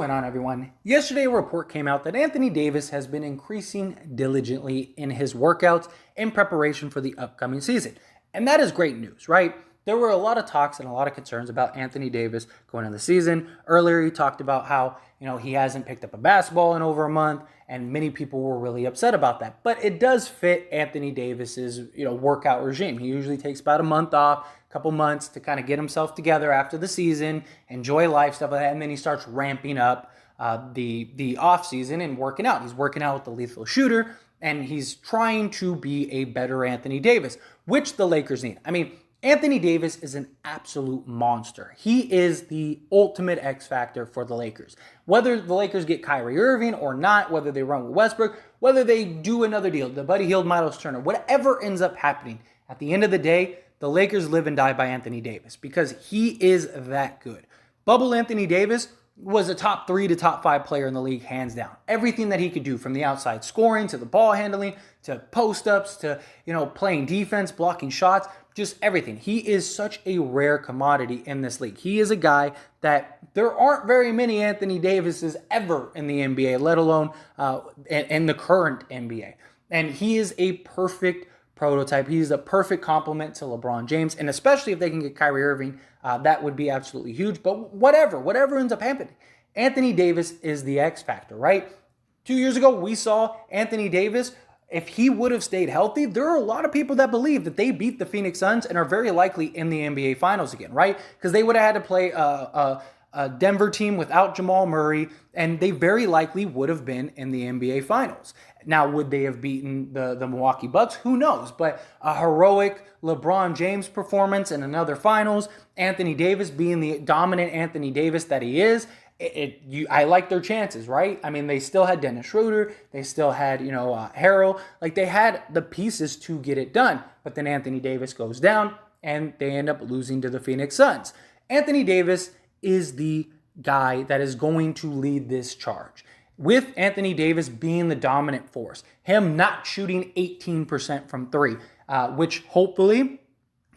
What's going on, everyone? Yesterday, a report came out that Anthony Davis has been increasing diligently in his workouts in preparation for the upcoming season. And that is great news, right? There were a lot of talks and a lot of concerns about Anthony Davis going into the season. Earlier, he talked about how, he hasn't picked up a basketball in over a month, and many people were really upset about that. But it does fit Anthony Davis's, workout regime. He usually takes about a month off, couple months to kind of get himself together after the season, enjoy life, stuff like that, and then he starts ramping up the off season and working out. He's working out with the lethal shooter, and he's trying to be a better Anthony Davis, which the Lakers need. Anthony Davis is an absolute monster. He is the ultimate X factor for the Lakers. Whether the Lakers get Kyrie Irving or not, whether they run with Westbrook, whether they do another deal, the Buddy Hield, Myles Turner, whatever ends up happening, at the end of the day, the Lakers live and die by Anthony Davis because he is that good. Bubble Anthony Davis was a top 3 to top 5 player in the league, hands down. Everything that he could do, from the outside scoring to the ball handling to post-ups to, playing defense, blocking shots, just everything. He is such a rare commodity in this league. He is a guy that there aren't very many Anthony Davises ever in the NBA, let alone in the current NBA. And he is a perfect prototype. He's a perfect complement to LeBron James, and especially if they can get Kyrie Irving, that would be absolutely huge. But whatever ends up happening, Anthony Davis is the X factor, right? 2 years ago, we saw Anthony Davis. If he would have stayed healthy, there are a lot of people that believe that they beat the Phoenix Suns and are very likely in the NBA Finals again, right? Because they would have had to play a Denver team without Jamal Murray, and they very likely would have been in the NBA Finals. Now, would they have beaten the Milwaukee Bucks? Who knows? But a heroic LeBron James performance in another Finals, Anthony Davis being the dominant Anthony Davis that he is, I like their chances, right? They still had Dennis Schroeder. They still had, Harrell. They had the pieces to get it done. But then Anthony Davis goes down, and they end up losing to the Phoenix Suns. Anthony Davis is the guy that is going to lead this charge. With Anthony Davis being the dominant force, him not shooting 18% from three, which hopefully,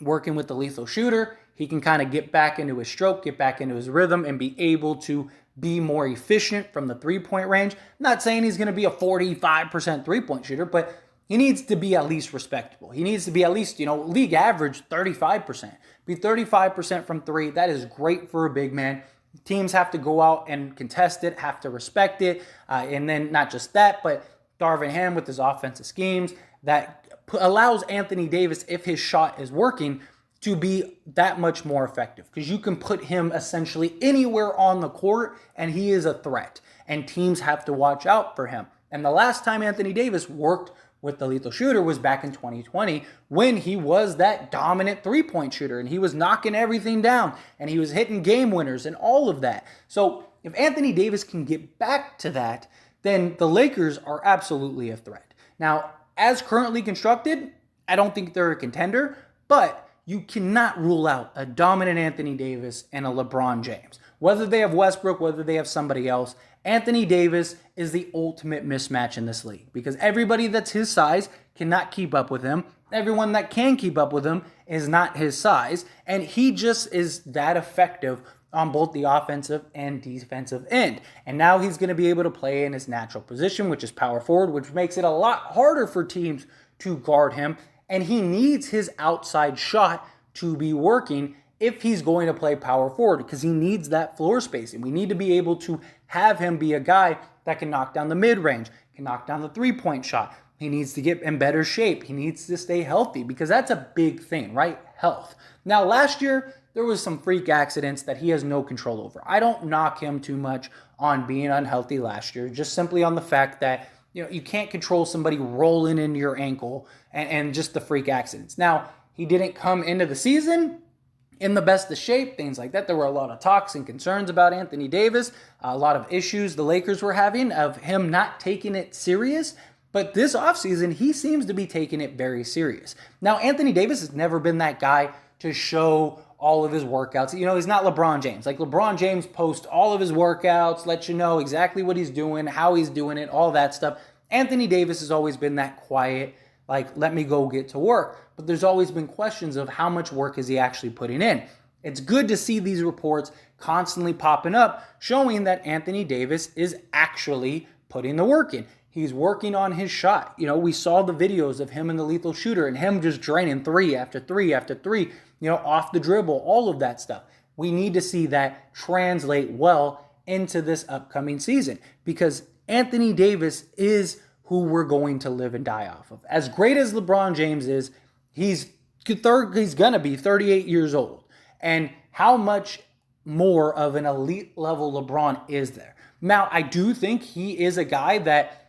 working with the lethal shooter, he can kind of get back into his stroke, get back into his rhythm, and be able to be more efficient from the three-point range. I'm not saying he's going to be a 45% three-point shooter, but he needs to be at least respectable. He needs to be at least, league average 35%. Be 35% from three. That is great for a big man. Teams have to go out and contest it, have to respect it. And then not just that, but Darvin Ham with his offensive schemes that allows Anthony Davis, if his shot is working, to be that much more effective, because you can put him essentially anywhere on the court and he is a threat, and teams have to watch out for him. And the last time Anthony Davis worked with the lethal shooter was back in 2020, when he was that dominant three-point shooter and he was knocking everything down and he was hitting game winners and all of that. So if Anthony Davis can get back to that, then the Lakers are absolutely a threat. Now, as currently constructed, I don't think they're a contender, but you cannot rule out a dominant Anthony Davis and a LeBron James. Whether they have Westbrook, whether they have somebody else, Anthony Davis is the ultimate mismatch in this league, because everybody that's his size cannot keep up with him. Everyone that can keep up with him is not his size, and he just is that effective on both the offensive and defensive end. And now he's going to be able to play in his natural position, which is power forward, which makes it a lot harder for teams to guard him. And he needs his outside shot to be working if he's going to play power forward, because he needs that floor spacing. We need to be able to have him be a guy that can knock down the mid-range, can knock down the three-point shot. He needs to get in better shape. He needs to stay healthy, because that's a big thing, right? Health. Now, last year, there was some freak accidents that he has no control over. I don't knock him too much on being unhealthy last year, just simply on the fact that you can't control somebody rolling into your ankle and just the freak accidents. Now, he didn't come into the season in the best of shape, things like that. There were a lot of talks and concerns about Anthony Davis, a lot of issues the Lakers were having of him not taking it serious. But this offseason, he seems to be taking it very serious. Now, Anthony Davis has never been that guy to show all of his workouts. He's not LeBron James. LeBron James posts all of his workouts, lets you know exactly what he's doing, how he's doing it, all that stuff. Anthony Davis has always been that quiet, let me go get to work. But there's always been questions of how much work is he actually putting in. It's good to see these reports constantly popping up, showing that Anthony Davis is actually putting the work in. He's working on his shot. We saw the videos of him in the lethal shooter and him just draining three after three after three, off the dribble, all of that stuff. We need to see that translate well into this upcoming season because Anthony Davis is who we're going to live and die off of. As great as LeBron James is, he's going to be 38 years old. And how much more of an elite level LeBron is there? Now, I do think he is a guy that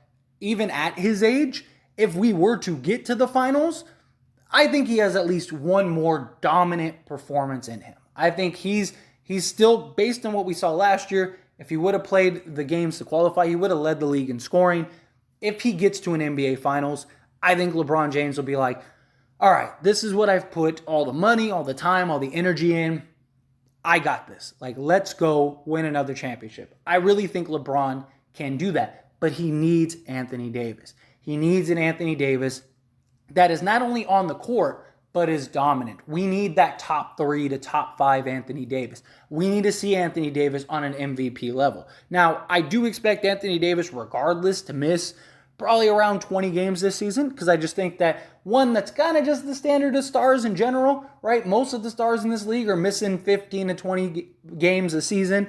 even at his age, if we were to get to the finals, I think he has at least one more dominant performance in him. I think he's still, based on what we saw last year, if he would have played the games to qualify, he would have led the league in scoring. If he gets to an NBA Finals, I think LeBron James will be like, all right, this is what I've put all the money, all the time, all the energy in. I got this. Let's go win another championship. I really think LeBron can do that, but he needs Anthony Davis. He needs an Anthony Davis that is not only on the court, but is dominant. We need that top 3 to top 5 Anthony Davis. We need to see Anthony Davis on an MVP level. Now, I do expect Anthony Davis, regardless, to miss probably around 20 games this season because I just think that, one, that's kind of just the standard of stars in general, right? Most of the stars in this league are missing 15 to 20 games a season.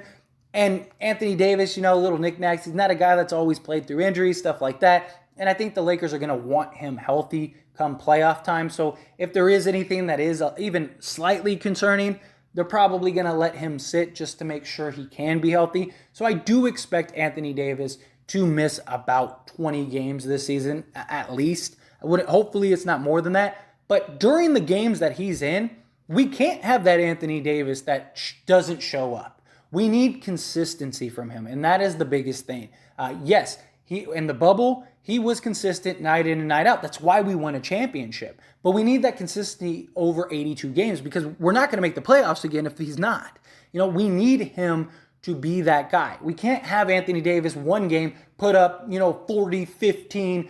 And Anthony Davis, little knickknacks, he's not a guy that's always played through injuries, stuff like that. And I think the Lakers are going to want him healthy come playoff time. So if there is anything that is even slightly concerning, they're probably going to let him sit just to make sure he can be healthy. So I do expect Anthony Davis to miss about 20 games this season, at least. Hopefully it's not more than that. But during the games that he's in, we can't have that Anthony Davis that doesn't show up. We need consistency from him, and that is the biggest thing. Yes, in the bubble, he was consistent night in and night out. That's why we won a championship. But we need that consistency over 82 games because we're not going to make the playoffs again if he's not. We need him to be that guy. We can't have Anthony Davis one game put up, 40, 15,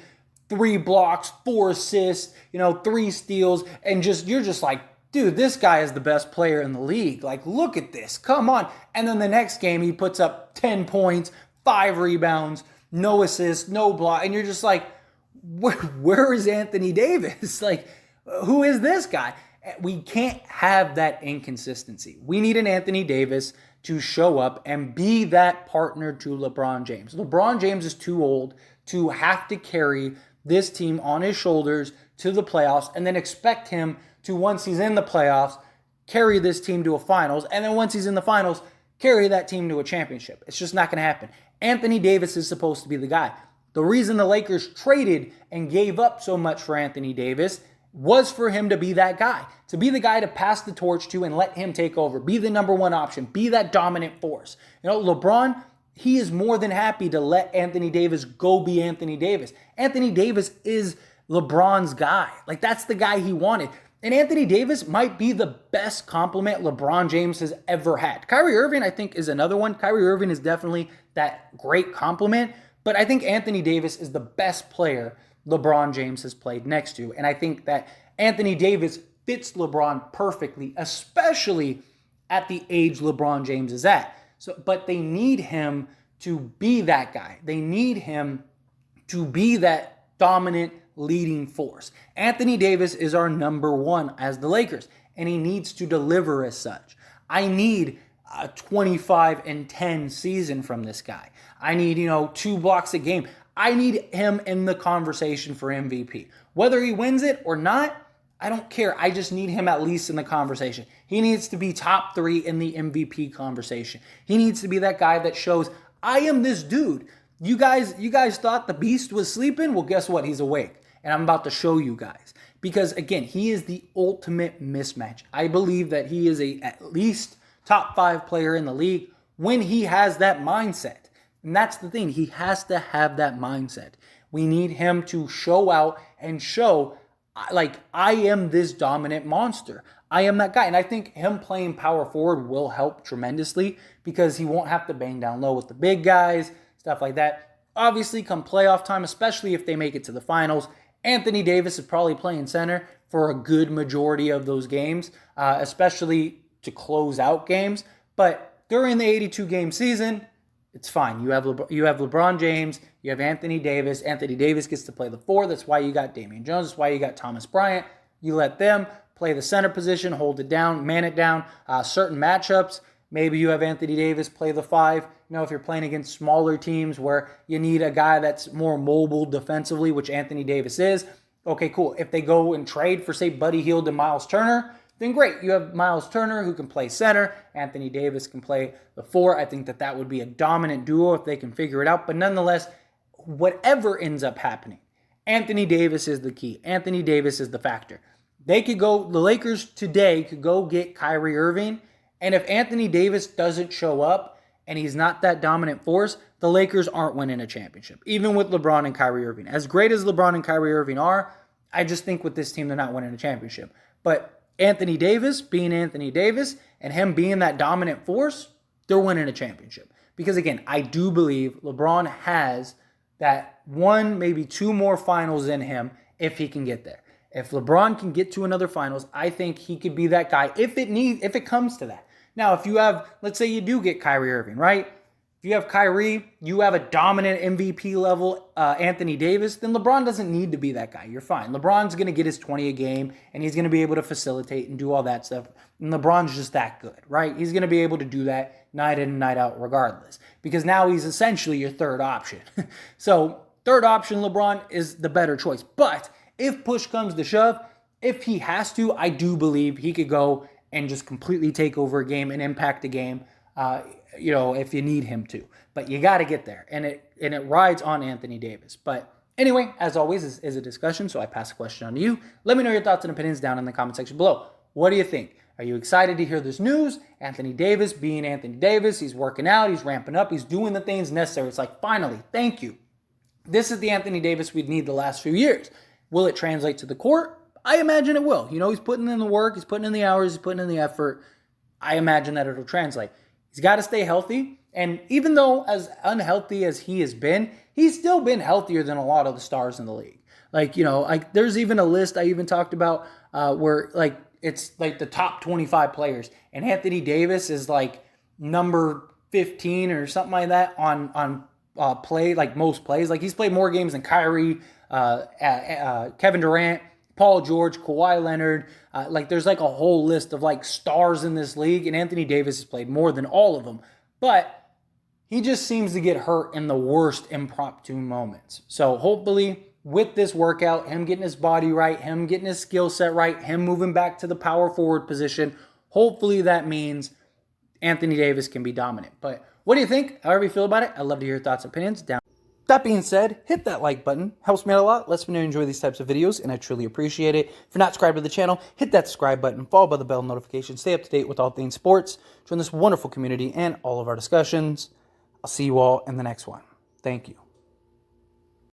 3 blocks, 4 assists, 3 steals, and you're just like, dude, this guy is the best player in the league. Look at this. Come on. And then the next game, he puts up 10 points, 5 rebounds, no assists, no block. And you're just like, where is Anthony Davis? Who is this guy? We can't have that inconsistency. We need an Anthony Davis to show up and be that partner to LeBron James. LeBron James is too old to have to carry this team on his shoulders to the playoffs and then expect him to, once he's in the playoffs, carry this team to a finals, and then once he's in the finals, carry that team to a championship. It's just not going to happen. Anthony Davis is supposed to be the guy. The reason the Lakers traded and gave up so much for Anthony Davis was for him to be that guy, to be the guy to pass the torch to and let him take over, be the number one option, be that dominant force. LeBron, he is more than happy to let Anthony Davis go be Anthony Davis. Anthony Davis is LeBron's guy. That's the guy he wanted. And Anthony Davis might be the best compliment LeBron James has ever had. Kyrie Irving, I think, is another one. Kyrie Irving is definitely that great compliment, but I think Anthony Davis is the best player LeBron James has played next to. And I think that Anthony Davis fits LeBron perfectly, especially at the age LeBron James is at. But they need him to be that guy. They need him to be that dominant leading force. Anthony Davis is our number one as the Lakers, and he needs to deliver as such. I need a 25-10 season from this guy. I need, 2 blocks a game. I need him in the conversation for MVP. Whether he wins it or not, I don't care. I just need him at least in the conversation. He needs to be top 3 in the MVP conversation. He needs to be that guy that shows, I am this dude. You guys thought the beast was sleeping? Well, guess what? He's awake. And I'm about to show you guys. Because, again, he is the ultimate mismatch. I believe that he is at least top 5 player in the league when he has that mindset. And that's the thing. He has to have that mindset. We need him to show out and show, I am this dominant monster. I am that guy. And I think him playing power forward will help tremendously because he won't have to bang down low with the big guys, stuff like that. Obviously, come playoff time, especially if they make it to the finals, Anthony Davis is probably playing center for a good majority of those games, especially to close out games. But during the 82-game season, it's fine. You have LeBron James. You have Anthony Davis. Anthony Davis gets to play the 4. That's why you got Damian Jones. That's why you got Thomas Bryant. You let them play the center position, hold it down, man it down. Certain matchups, maybe you have Anthony Davis play the 5. If you're playing against smaller teams where you need a guy that's more mobile defensively, which Anthony Davis is, okay, cool. If they go and trade for, say, Buddy Hield and Myles Turner, then great. You have Myles Turner who can play center. Anthony Davis can play the 4. I think that would be a dominant duo if they can figure it out. But nonetheless, whatever ends up happening, Anthony Davis is the key. Anthony Davis is the factor. The Lakers today could go get Kyrie Irving, and if Anthony Davis doesn't show up and he's not that dominant force, the Lakers aren't winning a championship, even with LeBron and Kyrie Irving. As great as LeBron and Kyrie Irving are, I just think with this team they're not winning a championship. But Anthony Davis being Anthony Davis and him being that dominant force, they're winning a championship. Because again, I do believe LeBron has that 1, maybe 2 more finals in him if he can get there. If LeBron can get to another finals, I think he could be that guy if it comes to that. Now, if you have, let's say you do get Kyrie Irving, right? If you have Kyrie, you have a dominant MVP level Anthony Davis, then LeBron doesn't need to be that guy. You're fine. LeBron's going to get his 20 a game, and he's going to be able to facilitate and do all that stuff. And LeBron's just that good, right? He's going to be able to do that night in and night out regardless, because now he's essentially your third option. So third option LeBron is the better choice. But if push comes to shove, if he has to, I do believe he could go and just completely take over a game and impact a game, if you need him to. But you got to get there, and it rides on Anthony Davis. But anyway, as always, this is a discussion, so I pass the question on to you. Let me know your thoughts and opinions down in the comment section below. What do you think? Are you excited to hear this news? Anthony Davis being Anthony Davis, he's working out, he's ramping up, he's doing the things necessary. It's like, finally, thank you. This is the Anthony Davis we'd need the last few years. Will it translate to the court? I imagine it will. He's putting in the work, he's putting in the hours, he's putting in the effort. I imagine that it'll translate. He's got to stay healthy. And even though as unhealthy as he has been, he's still been healthier than a lot of the stars in the league. There's even a list I even talked about where it's like the top 25 players. And Anthony Davis is like number 15 or something like that on play, like most plays. Like he's played more games than Kyrie, Kevin Durant, Paul George, Kawhi Leonard. There's like a whole list of like stars in this league, and Anthony Davis has played more than all of them. But he just seems to get hurt in the worst impromptu moments. So hopefully with this workout, him getting his body right, him getting his skill set right, him moving back to the power forward position, hopefully that means Anthony Davis can be dominant. But what do you think? However you feel about it, I'd love to hear your thoughts and opinions down. That being said, hit that like button. Helps me out a lot. Lets me know you enjoy these types of videos, and I truly appreciate it. If you're not subscribed to the channel, hit that subscribe button, followed by the bell notification. Stay up to date with all things sports. Join this wonderful community and all of our discussions. I'll see you all in the next one. Thank you.